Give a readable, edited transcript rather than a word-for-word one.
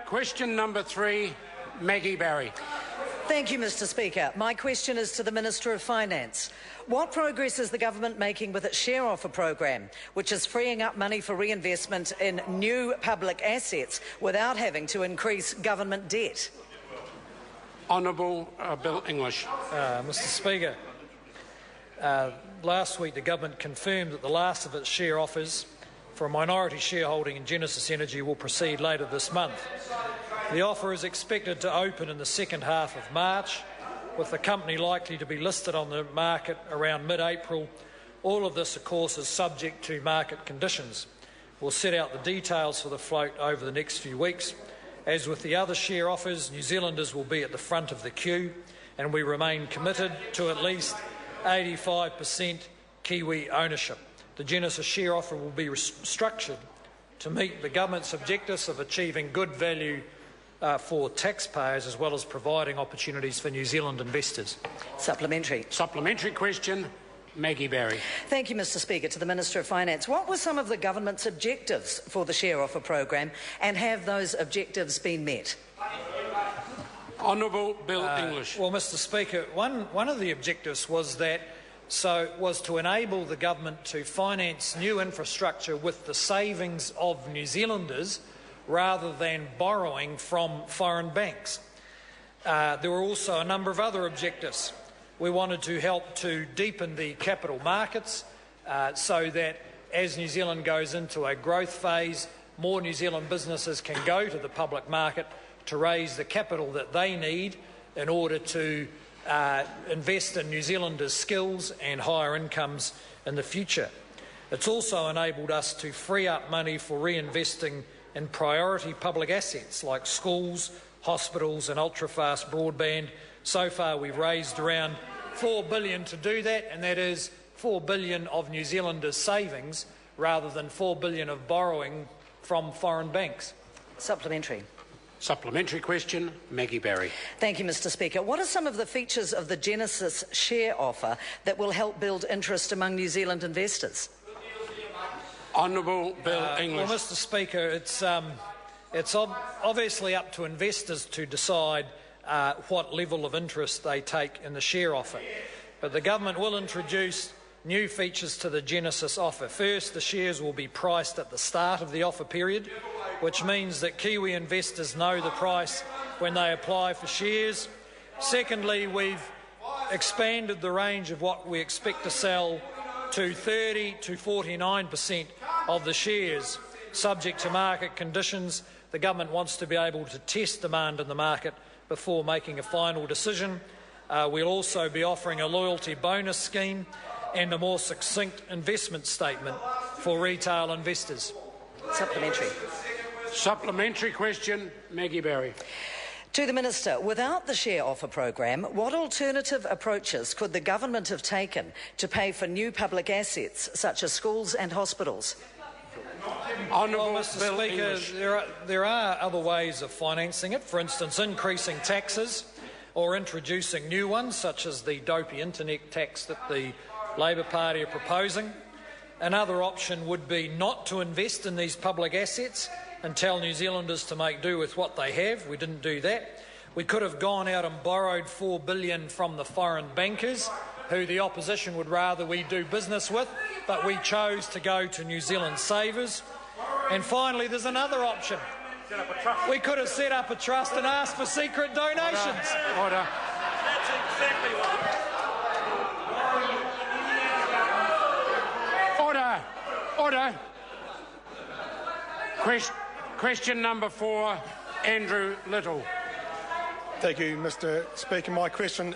Question number 3, Maggie Barry. Thank you, Mr Speaker. My question is to the Minister of Finance. What progress is the government making with its share offer program, which is freeing up money for reinvestment in new public assets without having to increase government debt? Honourable Bill English. Mr Speaker, last week the government confirmed that the last of its share offers for a minority shareholding in Genesis Energy will proceed later this month. The offer is expected to open in the second half of March, with the company likely to be listed on the market around mid-April. All of this, of course, is subject to market conditions. We'll set out the details for the float over the next few weeks. As with the other share offers, New Zealanders will be at the front of the queue, and we remain committed to at least 85% Kiwi ownership. The Genesis share offer will be structured to meet the government's objectives of achieving good value for taxpayers, as well as providing opportunities for New Zealand investors. Supplementary. Supplementary question, Maggie Barry. Thank you, Mr Speaker. To the Minister of Finance, what were some of the government's objectives for the share offer program, and have those objectives been met? Honourable Bill English. Well, Mr Speaker, one of the objectives was to enable the government to finance new infrastructure with the savings of New Zealanders rather than borrowing from foreign banks. There were also a number of other objectives. We wanted to help to deepen the capital markets so that as New Zealand goes into a growth phase, more New Zealand businesses can go to the public market to raise the capital that they need in order to invest in New Zealanders' skills and higher incomes in the future. It's also enabled us to free up money for reinvesting in priority public assets like schools, hospitals and ultra-fast broadband. So far we've raised around $4 billion to do that, and that is $4 billion of New Zealanders' savings rather than $4 billion of borrowing from foreign banks. Supplementary. Supplementary question, Maggie Barry. Thank you, Mr Speaker. What are some of the features of the Genesis share offer that will help build interest among New Zealand investors? Honourable Bill English. Well, Mr Speaker, it's obviously up to investors to decide what level of interest they take in the share offer. But the government will introduce new features to the Genesis offer. First, the shares will be priced at the start of the offer period, which means that Kiwi investors know the price when they apply for shares. Secondly, we've expanded the range of what we expect to sell to 30 to 49% of the shares, subject to market conditions. The government wants to be able to test demand in the market before making a final decision. We'll also be offering a loyalty bonus scheme and a more succinct investment statement for retail investors. Supplementary. Supplementary question, Maggie Barry. To the Minister, without the share offer program, what alternative approaches could the government have taken to pay for new public assets such as schools and hospitals? Honourable Mr Bill Speaker, English. there are other ways of financing it. For instance, increasing taxes or introducing new ones, such as the dopey internet tax that the Labor Party are proposing. Another option would be not to invest in these public assets and tell New Zealanders to make do with what they have. We didn't do that. We could have gone out and borrowed $4 billion from the foreign bankers, who the opposition would rather we do business with, but we chose to go to New Zealand savers. And finally, there's another option. We could have set up a trust and asked for secret donations. Order. That's exactly Order. Order. Question number 4, Andrew Little. Thank you, Mr Speaker. My question